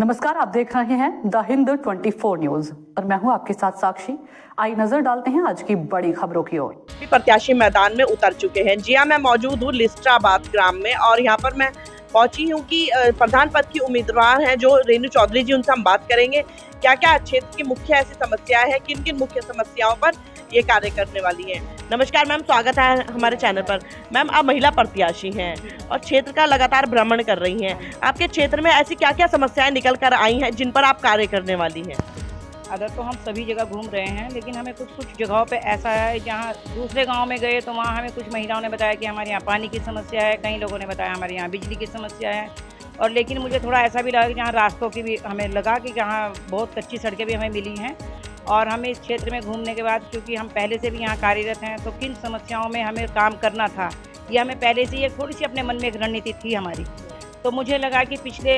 नमस्कार, आप देख रहे हैं द हिंद 24 न्यूज और मैं हूं आपके साथ साक्षी। आई नजर डालते हैं आज की बड़ी खबरों की ओर। प्रत्याशी मैदान में उतर चुके हैं। जी हां, मैं मौजूद हूं लिस्टाबाद ग्राम में और यहां पर मैं पहुंची हूं कि प्रधान पद की उम्मीदवार हैं जो रेणु चौधरी जी, उनसे हम बात करेंगे क्या क्या क्षेत्र की मुख्य ऐसी समस्याएं हैं, किन किन मुख्य समस्याओं पर ये कार्य करने वाली हैं। नमस्कार मैम, स्वागत है हमारे चैनल पर। मैम, आप महिला प्रत्याशी हैं और क्षेत्र का लगातार भ्रमण कर रही हैं। आपके क्षेत्र में ऐसी क्या क्या समस्याएं निकल कर आई हैं जिन पर आप कार्य करने वाली हैं? अगर तो हम सभी जगह घूम रहे हैं, लेकिन हमें कुछ जगहों पे ऐसा है जहाँ दूसरे गांव में गए तो वहाँ हमें कुछ महिलाओं ने बताया कि हमारे यहाँ पानी की समस्या है, कई लोगों ने बताया हमारे यहाँ बिजली की समस्या है। और लेकिन मुझे थोड़ा ऐसा भी लगा कि जहाँ रास्तों की भी हमें लगा कि जहाँ बहुत कच्ची सड़कें भी हमें मिली हैं। और हमें इस क्षेत्र में घूमने के बाद, क्योंकि हम पहले से भी यहाँ कार्यरत हैं, तो किन समस्याओं में हमें काम करना था ये हमें पहले से एक थोड़ी सी अपने मन में एक रणनीति थी हमारी। तो मुझे लगा कि पिछले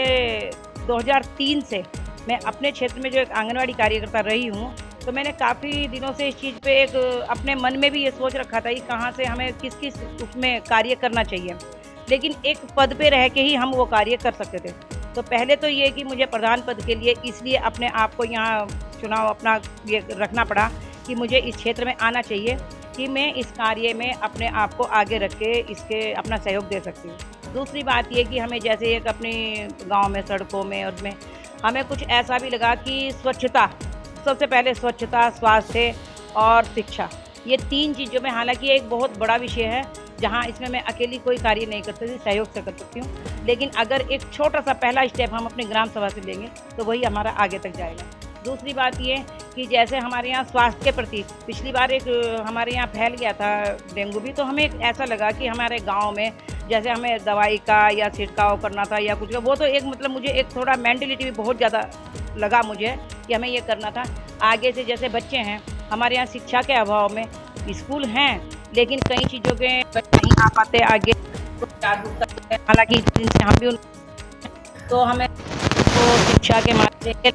2003 से मैं अपने क्षेत्र में जो एक आंगनवाड़ी कार्यकर्ता रही हूँ, तो मैंने काफ़ी दिनों से इस चीज़ पे एक अपने मन में भी ये सोच रखा था कि कहाँ से हमें किस किस उसमें कार्य करना चाहिए, लेकिन एक पद पे रह के ही हम वो कार्य कर सकते थे। तो पहले तो ये कि मुझे प्रधान पद के लिए इसलिए अपने आप को यहाँ चुनाव अपना ये रखना पड़ा कि मुझे इस क्षेत्र में आना चाहिए कि मैं इस कार्य में अपने आप को आगे रख के इसके अपना सहयोग दे सकती हूँ। दूसरी बात ये कि हमें जैसे एक अपने गाँव में सड़कों में और में हमें कुछ ऐसा भी लगा कि स्वच्छता, सबसे पहले स्वच्छता, स्वास्थ्य और शिक्षा, ये तीन चीज़ों में, हालांकि एक बहुत बड़ा विषय है जहां इसमें मैं अकेली कोई कार्य नहीं कर सकती, सहयोग से कर सकती हूँ, लेकिन अगर एक छोटा सा पहला स्टेप हम अपने ग्राम सभा से लेंगे तो वही हमारा आगे तक जाएगा। दूसरी बात ये कि जैसे हमारे यहाँ स्वास्थ्य के प्रति पिछली बार एक हमारे यहाँ फैल गया था डेंगू भी, तो हमें ऐसा लगा कि हमारे गाँव में जैसे हमें दवाई का या छिड़काव करना था या कुछ का, वो तो एक मतलब मुझे एक थोड़ा मेंटलिटी भी बहुत ज़्यादा लगा मुझे कि हमें ये करना था। आगे से जैसे बच्चे हैं हमारे यहाँ, शिक्षा के अभाव में स्कूल हैं लेकिन कई चीज़ों के नहीं आ पाते आगे, तो जागरूकता, हालांकि जिनसे हम भी तो हमें तो शिक्षा के माध्यम से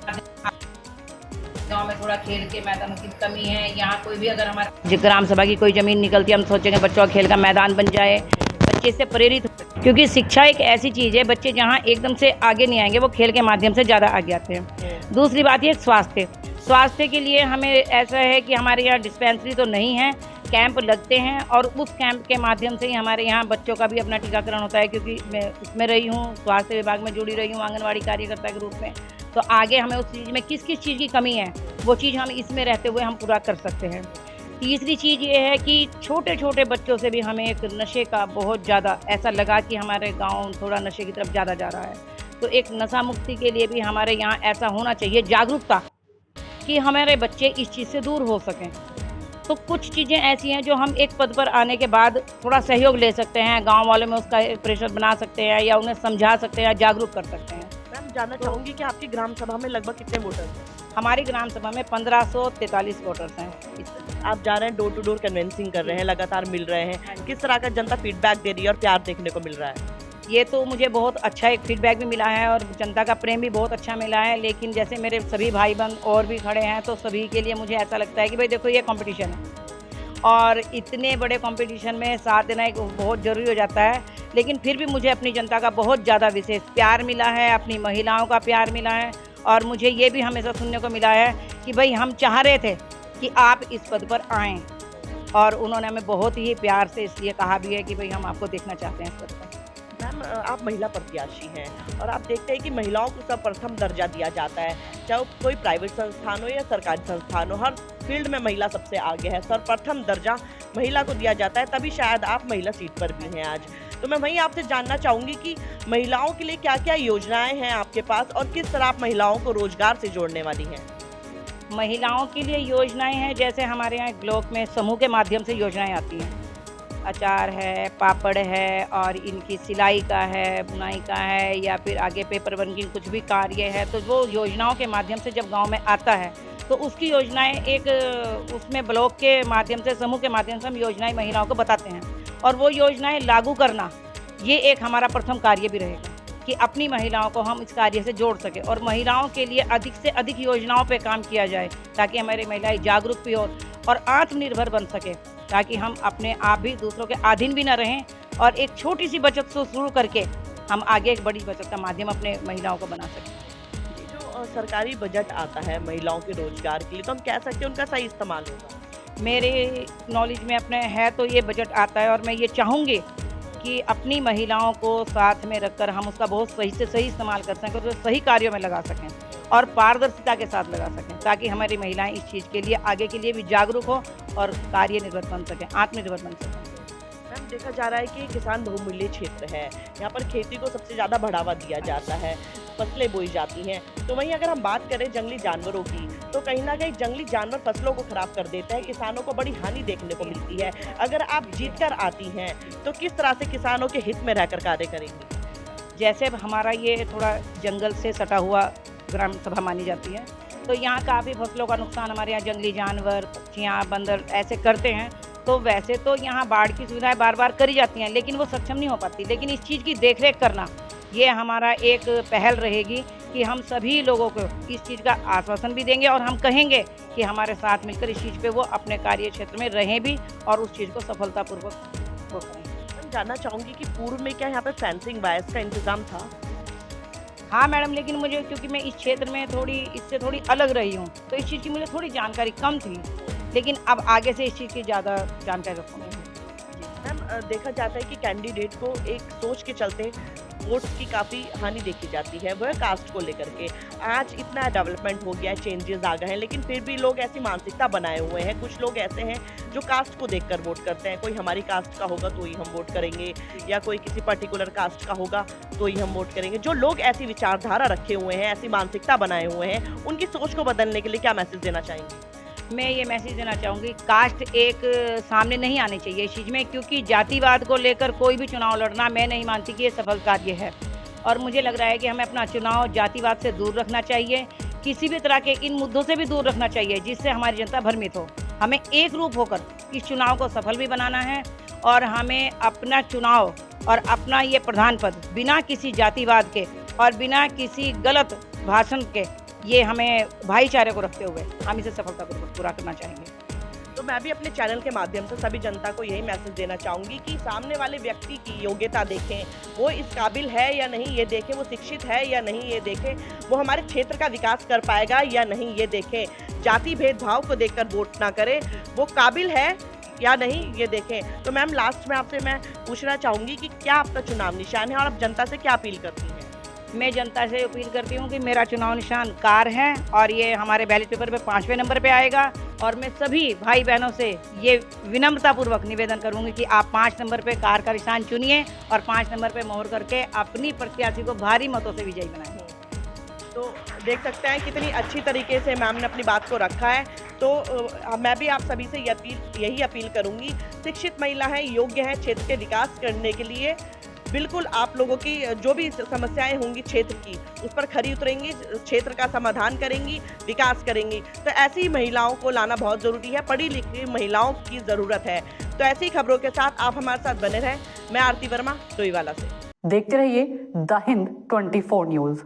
गाँव में थोड़ा खेल के मैदान की कमी है। यहाँ कोई भी अगर हमारे ग्राम सभा की कोई ज़मीन निकलती है, हम सोचेंगे बच्चों का खेल का मैदान बन जाए, बच्चे से प्रेरित, क्योंकि शिक्षा एक ऐसी चीज़ है, बच्चे जहाँ एकदम से आगे नहीं आएंगे, वो खेल के माध्यम से ज़्यादा आगे आते हैं। दूसरी बात ये स्वास्थ्य के लिए हमें ऐसा है कि हमारे यहाँ डिस्पेंसरी तो नहीं है, कैंप लगते हैं और उस कैंप के माध्यम से ही हमारे यहाँ बच्चों का भी अपना टीकाकरण होता है, क्योंकि मैं उसमें रही हूँ, स्वास्थ्य विभाग में जुड़ी रही हूँ आंगनवाड़ी कार्यकर्ता के रूप में। तो आगे हमें उस चीज़ में किस किस चीज़ की कमी है वो चीज़ हम इसमें रहते हुए हम पूरा कर सकते हैं। तीसरी चीज़ ये है कि छोटे छोटे बच्चों से भी हमें एक नशे का बहुत ज़्यादा ऐसा लगा कि हमारे गांव थोड़ा नशे की तरफ ज़्यादा जा रहा है, तो एक नशा मुक्ति के लिए भी हमारे यहाँ ऐसा होना चाहिए जागरूकता कि हमारे बच्चे इस चीज़ से दूर हो सकें। तो कुछ चीज़ें ऐसी हैं जो हम एक पद पर आने के बाद थोड़ा सहयोग ले सकते हैं, गाँव वालों में उसका प्रेशर बना सकते हैं या उन्हें समझा सकते हैं, जागरूक कर सकते हैं। मैम, जानना चाहूँगी कि आपकी ग्राम सभा में लगभग कितने वोटर्स हैं? हमारी ग्राम सभा में 1543 वोटर्स हैं। आप जा रहे हैं, डोर टू डोर कन्वेंसिंग कर रहे हैं, लगातार मिल रहे हैं, किस तरह का जनता फीडबैक दे रही है और प्यार देखने को मिल रहा है? ये तो मुझे बहुत अच्छा एक फीडबैक भी मिला है और जनता का प्रेम भी बहुत अच्छा मिला है, लेकिन जैसे मेरे सभी भाई बहन और भी खड़े हैं तो सभी के लिए मुझे ऐसा लगता है कि भाई देखो ये कंपटीशन है और इतने बड़े कंपटीशन में साथ देना एक बहुत ज़रूरी हो जाता है, लेकिन फिर भी मुझे अपनी जनता का बहुत ज़्यादा विशेष प्यार मिला है, अपनी महिलाओं का प्यार मिला है और मुझे ये भी हमेशा सुनने को मिला है कि भाई हम चाह रहे थे कि आप इस पद पर आएँ और उन्होंने हमें बहुत ही प्यार से इसलिए कहा भी है कि भाई हम आपको देखना चाहते हैं इस पद पर। मैम, आप महिला प्रत्याशी हैं और आप देखते हैं कि महिलाओं को सर्वप्रथम दर्जा दिया जाता है, चाहे वो कोई प्राइवेट संस्थान हो या सरकारी संस्थान हो, हर फील्ड में महिला सबसे आगे है, सर्वप्रथम दर्जा महिला को दिया जाता है, तभी शायद आप महिला सीट पर भी हैं आज। तो मैं वहीं आपसे जानना चाहूँगी कि महिलाओं के लिए क्या क्या योजनाएं हैं आपके पास और किस तरह आप महिलाओं को रोजगार से जोड़ने वाली हैं? महिलाओं के लिए योजनाएं हैं, जैसे हमारे यहाँ ब्लॉक में समूह के माध्यम से योजनाएं आती हैं, अचार है, पापड़ है और इनकी सिलाई का है, बुनाई का है या फिर आगे पेपर वर्किंग कुछ भी कार्य है, तो वो योजनाओं के माध्यम से जब गांव में आता है तो उसकी योजनाएं एक उसमें ब्लॉक के माध्यम से, समूह के माध्यम से हम योजनाएं महिलाओं को बताते हैं और वो योजनाएं लागू करना, ये एक हमारा प्रथम कार्य भी रहेगा कि अपनी महिलाओं को हम इस कार्य से जोड़ सकें और महिलाओं के लिए अधिक से अधिक योजनाओं पे काम किया जाए ताकि हमारी महिलाएं जागरूक भी हो और आत्मनिर्भर बन सके, ताकि हम अपने आप भी दूसरों के अधीन भी न रहें और एक छोटी सी बचत से शुरू करके हम आगे एक बड़ी बचत का माध्यम अपने महिलाओं को बना सकें। सरकारी बजट आता है महिलाओं के रोजगार के लिए, तो हम कह सकते हैं उनका सही इस्तेमाल होगा। मेरे नॉलेज में अपने है तो ये बजट आता है और मैं ये चाहूँगी कि अपनी महिलाओं को साथ में रखकर हम उसका बहुत सही से सही इस्तेमाल कर सकें, तो सही कार्यों में लगा सकें और पारदर्शिता के साथ लगा सकें, ताकि हमारी महिलाएं इस चीज़ के लिए आगे के लिए भी जागरूक हो और कार्यनिर्भर बन सकें, आत्मनिर्भर बन सकें। मैम, देखा जा रहा है कि किसान बहुमूल्य क्षेत्र है, यहाँ पर खेती को सबसे ज़्यादा बढ़ावा दिया जाता है, फसलें बोई जाती हैं। तो वहीं अगर हम बात करें जंगली जानवरों की, तो कहीं ना कहीं जंगली जानवर फसलों को खराब कर देता है, किसानों को बड़ी हानि देखने को मिलती है। अगर आप जीतकर आती हैं तो किस तरह से किसानों के हित में रहकर कार्य करेंगी? जैसे अब हमारा ये थोड़ा जंगल से सटा हुआ ग्राम सभा मानी जाती है, तो यहाँ काफ़ी फसलों का नुकसान हमारे यहाँ जंगली जानवर, पक्षियाँ, बंदर ऐसे करते हैं। तो वैसे तो यहाँ बाढ़ की सुविधाएं बार बार करी जाती हैं, लेकिन वो सक्षम नहीं हो पाती। लेकिन इस चीज़ की देखरेख करना ये हमारा एक पहल रहेगी कि हम सभी लोगों को इस चीज़ का आश्वासन भी देंगे और हम कहेंगे कि हमारे साथ मिलकर इस चीज़ पे वो अपने कार्य क्षेत्र में रहें भी और उस चीज़ को सफलतापूर्वक वो करें। मैं जानना चाहूँगी कि पूर्व में क्या यहाँ पर फेंसिंग वायर्स का इंतजाम था? हाँ मैडम, लेकिन मुझे क्योंकि मैं इस क्षेत्र में इससे थोड़ी अलग रही हूँ, तो इस चीज़ की मुझे थोड़ी जानकारी कम थी, लेकिन अब आगे से इस चीज़ की ज़्यादा जानकारी रखूँगी। मैम, देखा जाता है कि कैंडिडेट को एक सोच के चलते वोट्स की काफ़ी हानि देखी जाती है, वह कास्ट को लेकर के। आज इतना डेवलपमेंट हो गया है, चेंजेस आ गए हैं, लेकिन फिर भी लोग ऐसी मानसिकता बनाए हुए हैं। कुछ लोग ऐसे हैं जो कास्ट को देखकर वोट करते हैं, कोई हमारी कास्ट का होगा तो ही हम वोट करेंगे, या कोई किसी पर्टिकुलर कास्ट का होगा तो ही हम वोट करेंगे। जो लोग ऐसी विचारधारा रखे हुए हैं, ऐसी मानसिकता बनाए हुए हैं, उनकी सोच को बदलने के लिए क्या मैसेज देना चाहेंगे? मैं ये मैसेज देना चाहूँगी, कास्ट एक सामने नहीं आनी चाहिए इस चीज़ में, क्योंकि जातिवाद को लेकर कोई भी चुनाव लड़ना मैं नहीं मानती कि ये सफल कार्य है। और मुझे लग रहा है कि हमें अपना चुनाव जातिवाद से दूर रखना चाहिए, किसी भी तरह के इन मुद्दों से भी दूर रखना चाहिए जिससे हमारी जनता भ्रमित हो। हमें एक रूप होकर इस चुनाव को सफल भी बनाना है और हमें अपना चुनाव और अपना ये प्रधान पद बिना किसी जातिवाद के और बिना किसी गलत भाषण के, ये हमें भाईचारे को रखते हुए हम इसे सफलतापूर्वक पूरा करना चाहेंगे। तो मैं भी अपने चैनल के माध्यम से सभी जनता को यही मैसेज देना चाहूँगी कि सामने वाले व्यक्ति की योग्यता देखें, वो इस काबिल है या नहीं ये देखें, वो शिक्षित है या नहीं ये देखें, वो हमारे क्षेत्र का विकास कर पाएगा या नहीं ये देखें। जाति भेदभाव को देखकर वोट ना करें, वो काबिल है या नहीं ये देखें। तो मैम, लास्ट में आपसे मैं पूछना चाहूँगी कि क्या आपका चुनाव निशान है और आप जनता से क्या अपील करती हैं? मैं जनता से अपील करती हूँ कि मेरा चुनाव निशान कार है और ये हमारे बैलेट पेपर पे 5वें नंबर पे आएगा। और मैं सभी भाई बहनों से ये विनम्रतापूर्वक निवेदन करूँगी कि आप 5 नंबर पे कार का निशान चुनिए और 5 नंबर पे मोहर करके अपनी प्रत्याशी को भारी मतों से विजयी बनाएं। तो देख सकते हैं कितनी अच्छी तरीके से मैम ने अपनी बात को रखा है। तो मैं भी आप सभी से यही अपील करूँगी, शिक्षित महिला है, योग्य है क्षेत्र के विकास करने के लिए, बिल्कुल आप लोगों की जो भी समस्याएं होंगी क्षेत्र की, उस पर खरी उतरेंगी, क्षेत्र का समाधान करेंगी, विकास करेंगी। तो ऐसी महिलाओं को लाना बहुत ज़रूरी है, पढ़ी लिखी महिलाओं की ज़रूरत है। तो ऐसी खबरों के साथ आप हमारे साथ बने रहें। मैं आरती वर्मा, डोईवाला से। देखते रहिए द हिंद 24 न्यूज़।